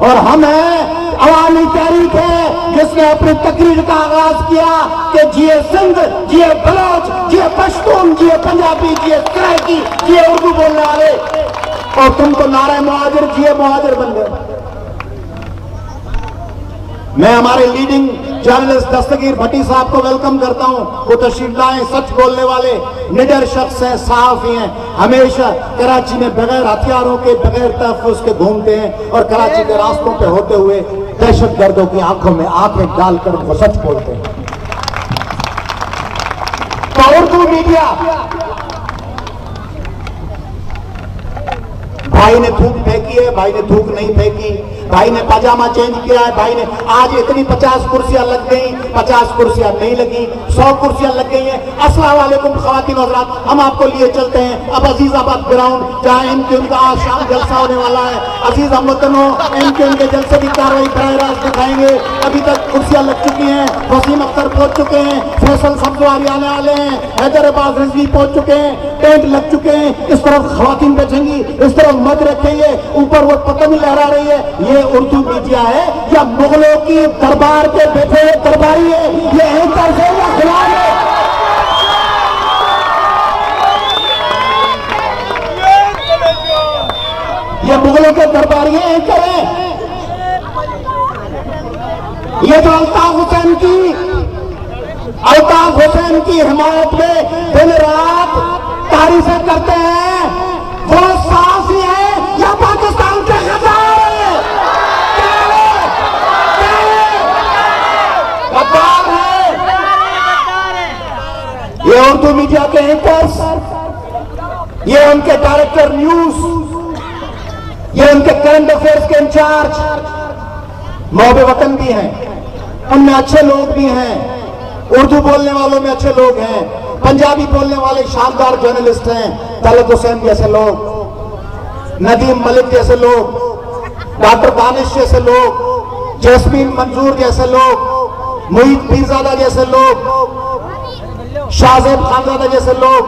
और हम हैं अवामी तहरीक है जिसने अपनी तकरीर का आगाज किया कि जिए सिंध, जिए बलोच, जिए पश्तून, जिए पंजाबी, जिए सराइकी, जिए उर्दू बोलने वाले, और तुम तो नारे मुहाजिर जिए मुहाजिर बन गए। मैं हमारे लीडिंग जर्नलिस्ट दस्तगीर भट्टी साहब को वेलकम करता हूं। वो तशरीफ लाए, सच बोलने वाले निडर शख्स हैं, सहाफी हैं, हमेशा कराची में बगैर हथियारों के, बगैर तहफ़्फ़ुज़ के घूमते हैं और कराची के रास्तों पे होते हुए दहशतगर्दों की आंखों में आंखें डालकर वो सच बोलते हैं। तो उर्दू मीडिया, भाई ने थूक फेंकी है, भाई ने थूक नहीं फेंकी, भाई ने पाजामा चेंज किया है, भाई ने आज इतनी 50 कुर्सियां लग गई, 50 कुर्सियां नहीं लगी, 100 कुर्सियां लग गई हैं। अस्सलाम वालेकुम ख़वातीन और हज़रात, हम आपको लिए चलते हैं अब अजीज़ाबाद ग्राउंड जहाँ MQM का आज शाम जलसा होने वाला है। अजीज हमवतनों, MQM के जलसे की कार्रवाई बराह रास्त दिखाएंगे। अभी तक कुर्सियां लग चुकी हैं, वसीम अख्तर पहुंच चुके हैं, फैसल सब्जवारी आने वाले हैं, हैदराबाद रिजवी पहुंच चुके हैं, टेंट लग चुके हैं। इस तरफ ख़वातीन बैठेंगी, इस तरफ मर्द रखेंगे, ऊपर वो पतंग लहरा रही है। ये उर्दू मीडिया है या मुगलों की दरबार के बैठे दरबारी है? ये एंकर है या गुलाम है? ये मुगलों के दरबारिये हैं करें। ये जो अल्ताफ हुसैन की हिमायत में दिन रात तारीफें करते हैं, वो साफी है या पाकिस्तान के खजाने? गद्दार है। ये उर्दू मीडिया के एंकर्स, ये उनके डायरेक्टर न्यूज, ये उनके करंट अफेयर्स के इंचार्ज मोहब्बे वतन भी हैं, उनमें अच्छे लोग भी हैं, उर्दू बोलने वालों में अच्छे लोग हैं, पंजाबी बोलने वाले शानदार जर्नलिस्ट हैं, तलत हुसैन जैसे लोग, नदीम मलिक जैसे लोग, डॉक्टर दानिश जैसे लोग, जैस्मीन मंजूर जैसे लोग, मुईद पीरजादा जैसे लोग, शाहजेब खानजादा जैसे लोग,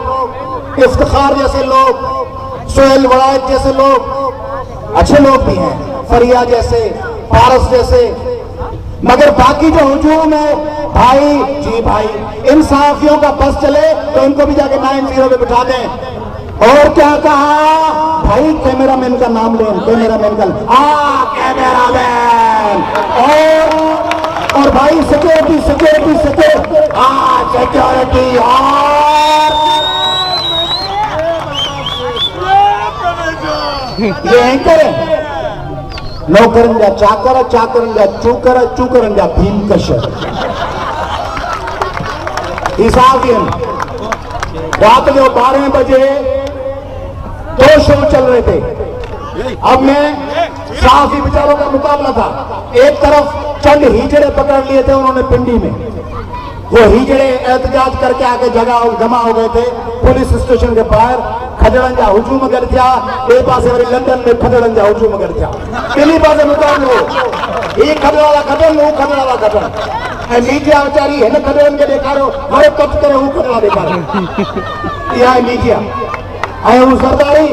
इफ्तिखार जैसे लोग, सोहेल वड़ायत जैसे लोग, अच्छे लोग भी हैं, फरिया जैसे, पारस जैसे। मगर बाकी जो हुजूम है भाई, जी भाई, इन सहाफियों का बस चले तो इनको भी जाके 9-0 में बिठा दें। और क्या कहा भाई, कैमरामैन का नाम लें, कैमरामैन का कैमरामैन, और भाई सिक्योरिटी सिक्योरिटी सिक्योरिटी, सिक्योरिटी। ये एंकर है, नौकरंजा चाकर, चाकरंजा चूकर, चूकरंजा भीमकश। हिसाब रात में 12 बजे 2 शो चल रहे थे। अब में साफी विचारों का मुकाबला था। एक तरफ चंद हिजड़े पकड़ लिए थे उन्होंने पिंडी में, वो हिजड़े एहतजाज करके आके जमा हो गए थे पुलिस स्टेशन के बाहर। खजड़ंजा हुजूम कर दिया, ए पासे वरी लंदन में खजड़ंजा हुजूम कर दिया, दिल्ली पासे मुकाबलो, ये खजड़वाला खजड़, वो खजड़वाला खजड़। मीडिया बेचारी है ना, खजड़न के देखारो, हरे कब करे वो खजड़ा देखारो। यह है मीडिया, है वो सरदारी।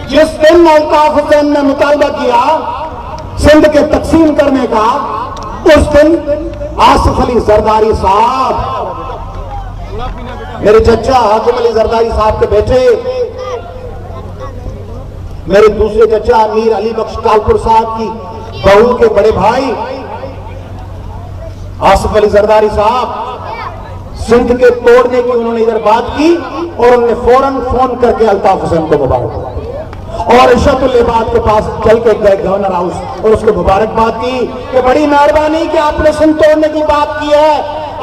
जिस दिन अल्ताफ हुसैन ने मुतालबा किया सिंध के तकसीम करने का, उस दिन आसिफ अली जरदारी साहब, मेरे चचा हाकिम अली जरदारी साहब के बेटे, मेरे दूसरे चचा मीर अली बख्श कालपुर साहब की बहू के बड़े भाई आसिफ अली जरदारी साहब, सिंध के तोड़ने की उन्होंने इधर बात की और उन्होंने फौरन फोन करके अल्ताफ हुसैन को मुबारक और इशरतुल इबाद के पास चल के गए गवर्नर हाउस और उसको मुबारकबाद की कि बड़ी मेहरबानी कि आपने सिंध तोड़ने की बात की है,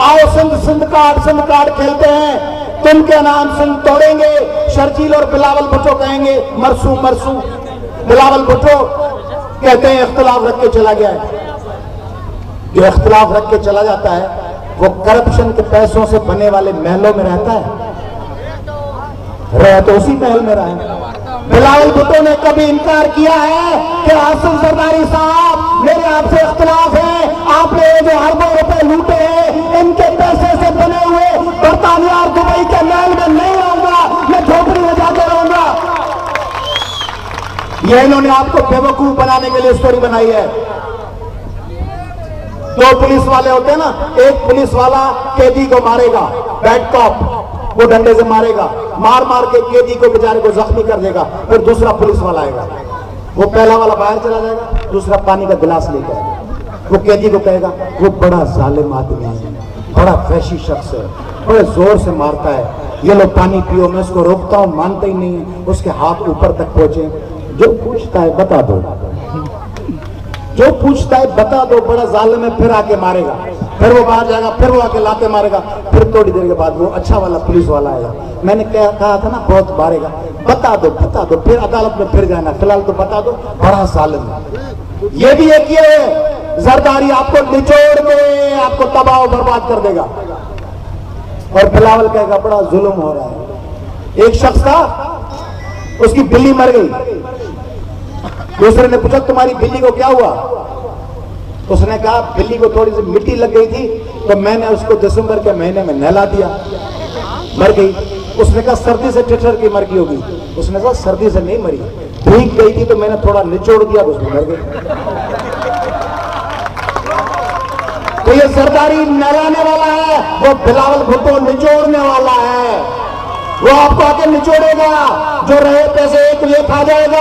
आओ सिंध कार्ड खेलते हैं, तुम के नाम सिंध तोड़ेंगे। शर्जील और बिलावल भुट्टो कहेंगे मरसू मरसू, बिलावल भुट्टो कहते हैं इख्तिलाफ रख के चला गया है। जो इख्तिलाफ रख के चला जाता है वो करप्शन के पैसों से बने वाले महलों में रहता है, रह तो उसी महल में रहा है। बिलावल भुट्टो ने कभी इनकार किया है कि आसिफ जरदारी साहब मेरे आपसे इख्तिलाफ है, आपने जो अरबों रुपए लूटे हैं इनके पैसे से बने हुए बरतानिया और दुबई के महल में नहीं रहूंगा, मैं झोपड़ी में जाकर रहूंगा। ये इन्होंने आपको बेवकूफ बनाने के लिए स्टोरी बनाई है। 2 पुलिस वाले होते हैं ना, एक पुलिस वाला कैदी को मारेगा, बैड कॉप, वो डंडे से मारेगा, मार मार के कैदी को बेचारे को जख्मी कर देगा। फिर दूसरा पुलिस वाला आएगा, वो पहला वाला बाहर चला जाएगा, दूसरा पानी का गिलास लेकर आएगा, वो कैदी को कहेगा वो बड़ा जालिम आदमी है, बड़ा वहशी शख्स है, बड़े जोर से मारता है, ये लो पानी पियो। मैं उसको रोकता हूं, मानता ही नहीं है, उसके हाथ ऊपर तक पहुंचे। जो पूछता है बता दो, जो पूछता है बता दो, बड़ा जालिम है, फिर आके मारेगा, फिर वो बाहर जाएगा, फिर वो आके लाते मारेगा, फिर थोड़ी देर के बाद वो अच्छा वाला पुलिस वाला आएगा। मैंने कहा था ना बहुत मारेगा, बता दो, फिर अदालत में फिर जाना, फिलहाल तो बता दो, बड़ा जालिम है। ये भी एक ये जरदारी आपको निचोड़ के आपको तबाह और बर्बाद कर देगा। और बिलावल कहेगा बड़ा जुल्म हो रहा है। एक शख्स था, उसकी बिल्ली मर गई, दूसरे ने पूछा तुम्हारी बिल्ली को क्या हुआ? उसने कहा बिल्ली को थोड़ी सी मिट्टी लग गई थी तो मैंने उसको दिसंबर के महीने में नहला दिया, मर गई। उसने कहा सर्दी से ठिठर की मर गई होगी। उसने कहा सर्दी से नहीं मरी, भीग गई थी तो मैंने थोड़ा निचोड़ दिया तो उसमें मर गई। तो ये सरदारी नहलाने वाला है, वो बिलावल भुट्टो निचोड़ने वाला है। वो आपको आके निचोड़ेगा। जो रहे पैसे 1 तो ये खा जाएगा,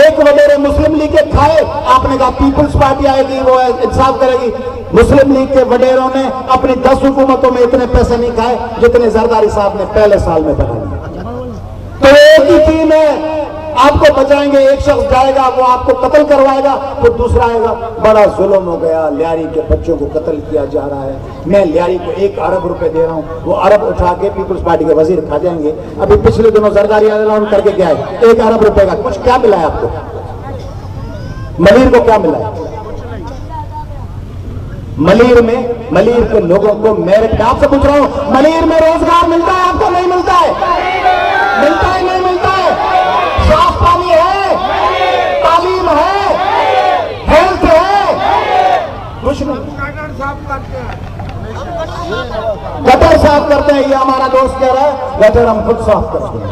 एक वडेरे मुस्लिम लीग के खाए, आपने कहा पीपुल्स पार्टी आएगी वो इंसाफ करेगी। मुस्लिम लीग के वडेरों ने अपनी 10 हुकूमतों में इतने पैसे नहीं खाए जितने जरदारी साहब ने पहले साल में बनाए। तो एक ही टीम है, आपको बचाएंगे, एक शख्स जाएगा वो आपको कत्ल करवाएगा, फिर दूसरा आएगा। बड़ा जुल्म हो गया, लियारी के बच्चों को कत्ल किया जा रहा है, मैं लियारी को 1 अरब रुपए दे रहा हूं, वो अरब उठा के पीपुल्स पार्टी के वजीर खा जाएंगे। अभी पिछले दिनों जरदारी ऐलान करके क्या है, 1 अरब रुपए का कुछ क्या मिला है आपको? मलीर को क्या मिला है? मलीर में, मलीर के लोगों को मेरिट, आपसे पूछ रहा हूं, मलीर में रोजगार मिलता है आपको? नहीं मिलता है? मिलता है नहीं मिलता है? साफ पानी है, तालीम है, हेल्थ है, कुछ नहीं। गटर साफ करते हैं, ये हमारा दोस्त कह रहा है, गटर हम खुद साफ करते हैं,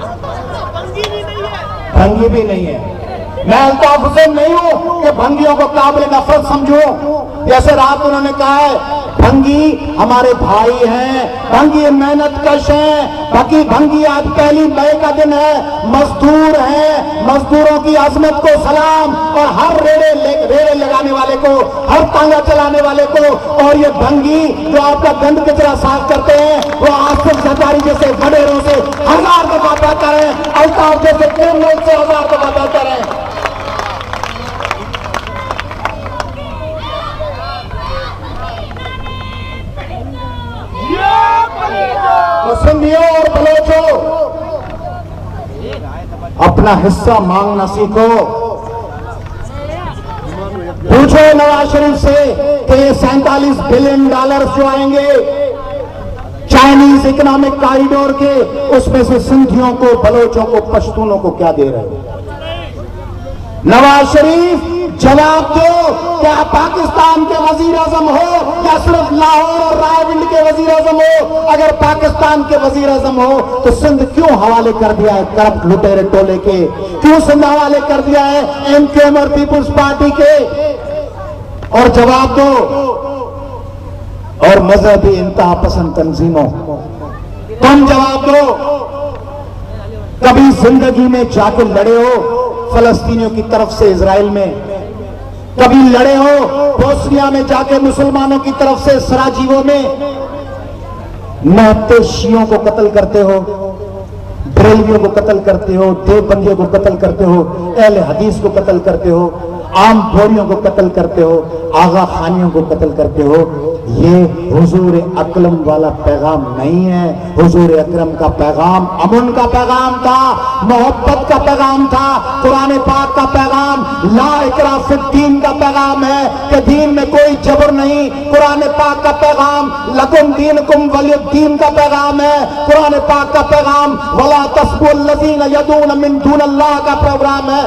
भंगी भी नहीं है। मैं अल्ताफ हुसैन नहीं हूं कि भंगियों को काबिल नफरत समझो। जैसे रात उन्होंने कहा है, भंगी हमारे भाई हैं, भंगी मेहनत कश हैं, बाकी भंगी आज पहली मई का दिन है, मजदूर हैं, मजदूरों की अजमत को सलाम, और हर रेड़े लगाने वाले को, हर तांगा चलाने वाले को। और ये भंगी जो आपका गंद कचरा साफ करते हैं, वो आसिफ जरदारी जैसे वडेरों से 1000 दफा बेहतर है, अल्ताफ जैसे क्रिमिनल से 1000 दफा बेहतर है। सिंधियों और बलोचों, अपना हिस्सा मांगना सीखो। पूछो नवाज शरीफ से कि ये $47 बिलियन जो आएंगे चाइनीज इकोनॉमिक कॉरिडोर के, उसमें से सिंधियों को, बलोचों को, पश्तूनों को क्या दे रहे हो? नवाज शरीफ जवाब दो, क्या पाकिस्तान के वजीर आजम हो या सिर्फ लाहौर और रावलपिंडी के वजीर आजम हो? अगर पाकिस्तान के वजीर आजम हो तो सिंध क्यों हवाले कर दिया है करप्ट लुटेरे टोले के? क्यों सिंध हवाले कर दिया है एमकेएम और पीपुल्स पार्टी के? और जवाब दो। और मजहबी इंतहा पसंद तंजीमों, तुम जवाब दो। कभी जिंदगी में जाके लड़े हो फलस्तीनियों की तरफ से इजराइल में? कभी लड़े हो बोस्निया में जाके मुसलमानों की तरफ से सराजीवो में? महते शियों को कत्ल करते हो, बरेलवियों को कत्ल करते हो, देवबंदियों को कत्ल करते हो, अहले हदीस को कत्ल करते हो, आम बोरियों को कत्ल करते हो, आगा खानियों को कत्ल करते हो। ये हुजूर अकरम वाला पैगाम नहीं है। हुजूर अकरम का पैगाम अमन का पैगाम था, मोहब्बत का पैगाम था, कुरान पाक का पैगाम ला इकराह फिद्दीन का पैगाम है कि दीन में कोई जबर नहीं। कुरान पाक का पैगाम लकुम दीनुकुम वलियुद्दीन का पैगाम है। कुरान पाक का पैगाम वला तस्बुल लज़ीना यदून मिन दूनिल्लाह का प्रोग्राम है।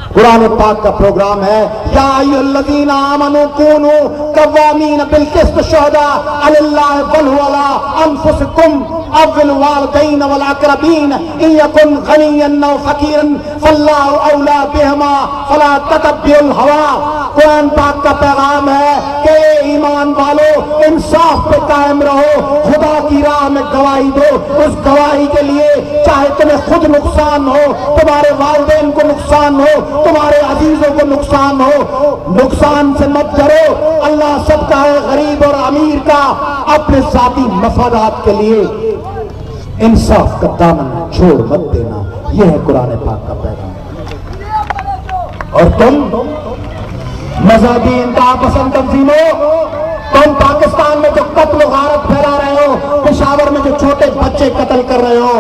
कुरान पाक का प्रोग्राम है या अय्युहल्लज़ीना आमनू कूनू कव्वामीन बिल क़िस्त शुहदा अलिल्लाहि वल अला अनफुसिकुम अव्विल वालिदैन वल अक़रबीन इन यकुन गनिय्यन औ फ़क़ीरन फल्लाहु औला बिहिमा फला ततब्बिउल हवा। कुरान पाक का पैगाम है कि ईमान वालों इंसाफ पे कायम रहो, खुदा की राह में गवाही दो। उस गवाही के लिए चाहे तुम्हें खुद नुकसान हो, तुम्हारे वालिदैन को नुकसान हो, तुम्हारे अजीजों को नुकसान हो, नुकसान से मत डरो। अल्लाह सबका है, गरीब और अमीर का। अपने जाती मफादात के लिए इंसाफ का दामन छोड़ मत देना। यह है कुरान पाक का पैगाम। और तुम मजहबी इंतहा पसंद तंजीमों, तुम पाकिस्तान में जो कत्ल गारत फैला रहे हो, पेशावर में जो छोटे बच्चे कत्ल कर रहे हो,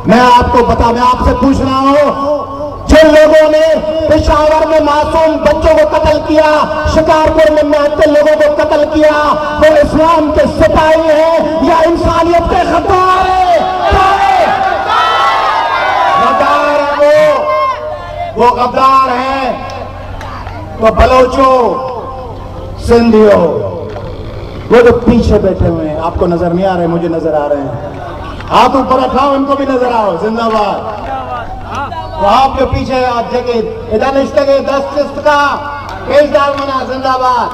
मैं आपसे पूछ रहा हूं, जिन लोगों ने पेशावर में मासूम बच्चों को कत्ल किया, शिकारपुर में महते लोगों को कत्ल किया, वो इस्लाम के सिपाही हैं या इंसानियत के गद्दार हैं? गद्दार है वो गद्दार हैं। तो बलोचों, सिंधियों, वो जो पीछे बैठे हुए हैं, आपको नजर नहीं आ रहे, मुझे नजर आ रहे हैं। हाथ ऊपर रखाओ, इनको भी नजर आओ। जिंदाबाद। तो आपके पीछे जगह इधर इस्तेगे 10 किस्त का केसदार मना। जिंदाबाद।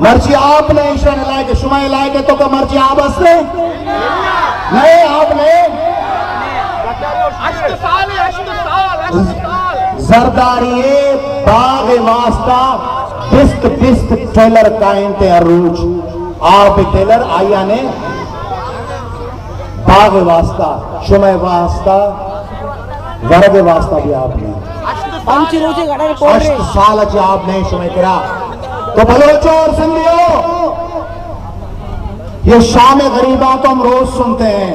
मर्जी आपने ईशान लाए के शुमाए लाए के तो का मर्जी आप हंसते नहीं, आपने जरदारिये बाग वास्ता बिस्त बिस्त टेलर कायनते अरूज आप टेलर आया ने बाग वास्ता शुमे वास्ता वर्ग वास्ता भी आपने 8 साल आपने शुमे करा। तो बलोचो और सिंधियों, ये शाम गरीबा तो हम रोज सुनते हैं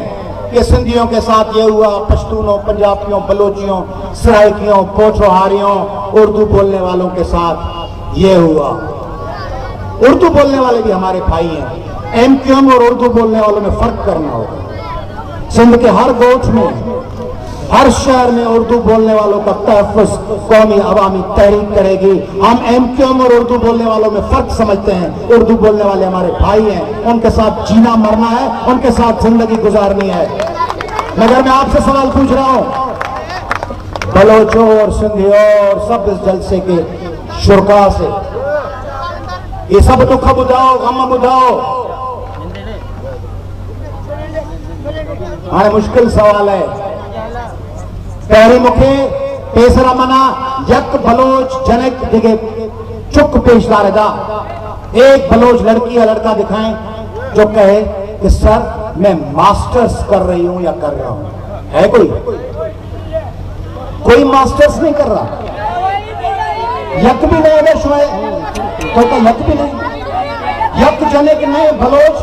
कि सिंधियों के साथ ये हुआ, पश्तूनों, पंजाबियों, बलोचियों, सराइकियों, पोठोहारियों, उर्दू बोलने वालों के साथ ये हुआ। उर्दू बोलने वाले भी हमारे भाई हैं। एमक्यूएम और उर्दू बोलने वालों में फर्क करना होगा। सिंध के हर गोठ में, हर शहर में उर्दू बोलने वालों का तहफ़्फ़ुज़ कौमी अवामी तहरीक करेगी। हम एमक्यूएम और उर्दू बोलने वालों में फर्क समझते हैं। उर्दू बोलने वाले हमारे भाई हैं, उनके साथ जीना मरना है, उनके साथ जिंदगी गुजारनी है। मगर मैं आपसे सवाल पूछ रहा हूं, बलोचों और सिंधियों और सब इस जलसे के शुरका से, ये सब दुख बुझाओ, गम बुझाओ। हाणे मुश्किल सवाल है। पहिरीं मूंखे पेसरा मना यक बलोच जनक जेके चुक पेशदार था, एक बलोच लड़की या लड़का दिखाएं जो कहे कि सर मैं मास्टर्स कर रही हूं या कर रहा हूं। है कोई मास्टर्स नहीं कर रहा, यक भी नहीं है शुए, कोई का यक भी नहीं। यक जनक नहीं बलोच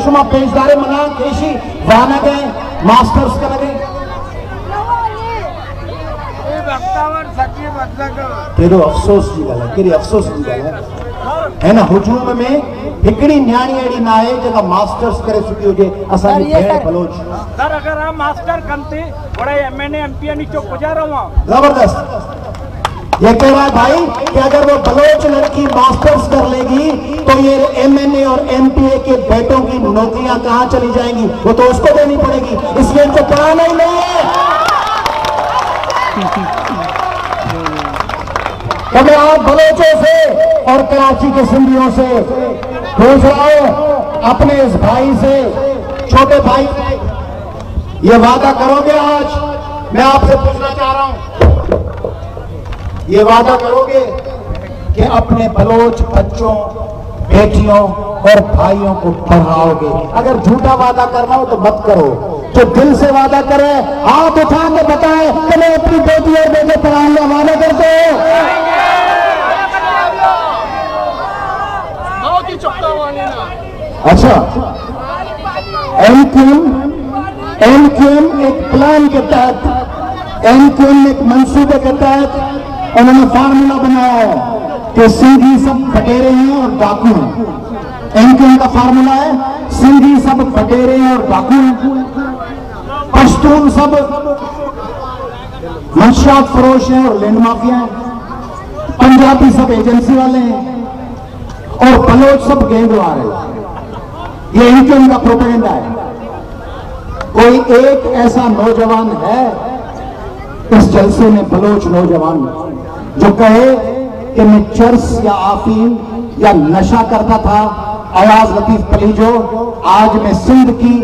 शुमा पेशदारे मना केशी वाना गए मास्टर्स कर गए। केड़ो अफ़सोस जी ॻाल्हि आहे, केड़ी अफ़सोस जी ॻाल्हि है ना। हुजूम में हिकिड़ी न्याणी अहिड़ी न आहे जेका मास्टर्स करे चुकी हुजे। असांजी भेण बलोच सर अगर हम मास्टर कंते बड़े एमएनए एमपीए नीचे गुजारा हुआ जबरदस्त। ये कह रहा है भाई कि अगर वो बलोच लड़की मास्टर्स कर लेगी तो ये एमएनए और एमपीए के बेटों की नौकरियां कहां चली जाएंगी, वो तो उसको देनी पड़ेगी, इसलिए इनको पढ़ाना ही नहीं है। तो मैं आप बलोचों से और कराची के सिंधियों से पूछ रहा हूं, अपने इस भाई से, छोटे भाई से ये वादा करोगे? आज मैं आपसे पूछना चाह रहा हूं, ये वादा करोगे कि अपने बलोच बच्चों, बेटियों और भाइयों को पढ़ाओगे? अगर झूठा वादा करना हो तो मत करो, जो दिल से वादा करे हाथ उठा के बताए कि मैं अपनी बेटी और बेटे पढ़ाऊंगा। वादा करते हो? अच्छा, एमक्यूएम एक प्लान के तहत, एमक्यूएम एक मंसूबे के तहत उन्होंने फार्मूला बनाया है कि सिंधी सब फटेरे हैं और डाकू हैं। एमक्यूएम का फार्मूला है सिंधी सब फटेरे हैं और डाकू हैं, पश्तून सब मंशियात फरोश हैं और लैंड माफिया हैं, पंजाबी सब एजेंसी वाले हैं और बलोच सब गैंगवार है। ये इनके उनका प्रोपेगेंडा है। कोई एक ऐसा नौजवान है इस जलसे में, बलोच नौजवान, जो कहे कि मैं चर्स या आफीम या नशा करता था, अयाज लतीफ पलीजो, आज मैं सिंध की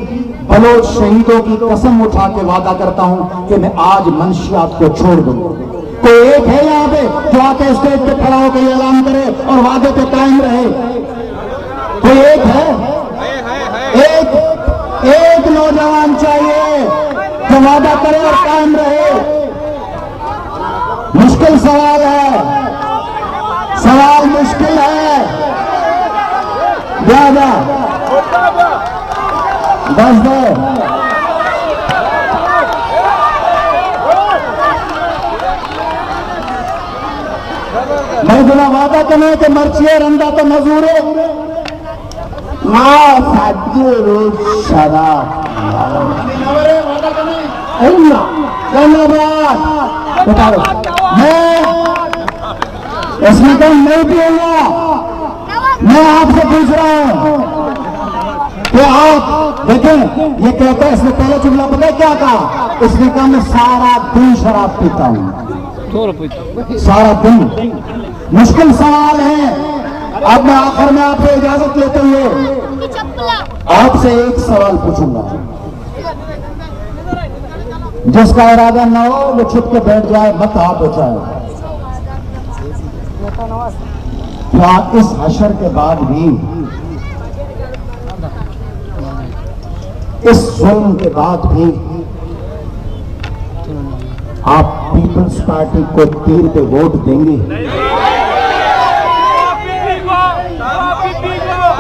बलोच शहीदों की कसम उठा के वादा करता हूं कि मैं आज मंशियात को छोड़ दूं। कोई एक है यहाँ पे जो आके स्टेज पे खड़ा होकर ऐलान करे और वादे पे कायम रहे? कोई एक है? एक नौजवान चाहिए जो वादा करे और कायम रहे। मुश्किल सवाल है, सवाल मुश्किल है। जा बस दो। मैं बिना वादा करना कि मर्चिए रंदा तो मजूरे मां साजू रोज शराब मैं इसमें कम नहीं पिएगा। मैं आपसे पूछ रहा हूं कि आप देखें, ये कहता है, इसने पहले जुमला पता है क्या कहा? इसने कहा मैं सारा दिन शराब पीता हूं, सारा दिन। मुश्किल सवाल है। अब मैं आखिर में आपसे इजाजत लेते हुए आपसे एक सवाल पूछूंगा। जिसका इरादा न हो वो छुप के बैठ जाए, मत हाथ उठाए। क्या इस हशर के बाद भी, इस जुल्म के बाद भी आप पीपल्स पार्टी को तीर पे वोट देंगे?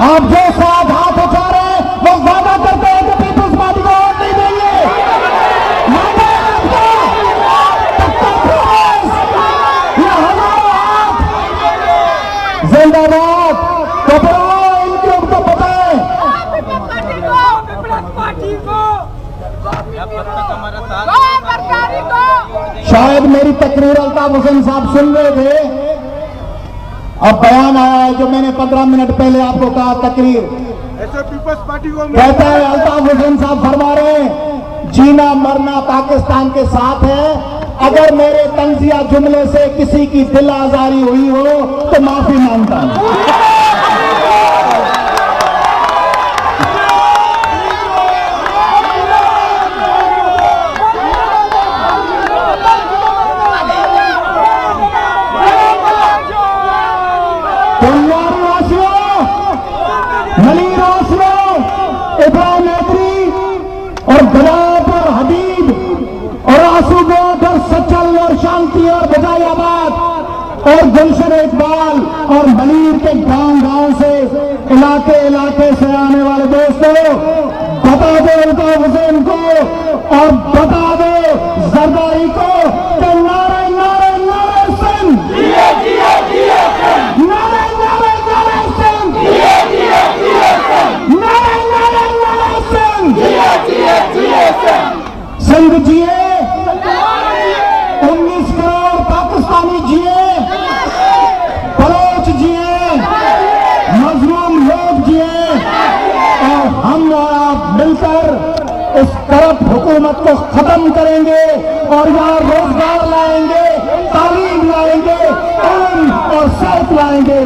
आप जो साथ हाथ उठा रहे हैं वो वादा करते हैं कि पीपल्स पार्टी को वोट नहीं देंगे। जिंदाबाद। इनके उनको पता है शायद मेरी तकरीर अल्ताफ हुसैन साहब सुन रहे थे। अब बयान आया है जो मैंने 15 मिनट पहले आपको कहा, तकरीर ऐसे पीपल्स पार्टी को कहता है, अल्ताफ हुसैन साहब फरमा रहे हैं जीना मरना पाकिस्तान के साथ है। अगर मेरे तंजिया जुमले से किसी की दिल आजारी हुई हो तो माफी मांगता हूं। इब्राहिम हैदरी और गुलाब और हबीब और आसूबोध और सचल और शांति और बजायाबाद और गुलशन इकबाल और मलीर के गांव-गांव से इलाके से आने वाले दोस्तों, बता दो अल्ताफ हुसैन को और बता दो जरदारी को कि नारे नारे नारे सिंह, नारे नारे नारे सिंह, नारे नारे नारे सिंह, सिंह जिए, 19 करोड़ पाकिस्तानी जिए, बलोच जिए, मजलूम लोग जिए और हम और आप मिलकर इस करप्ट हुकूमत को खत्म करेंगे और यहाँ रोजगार लाएंगे, तालीम लाएंगे, इल्म और सेहत लाएंगे।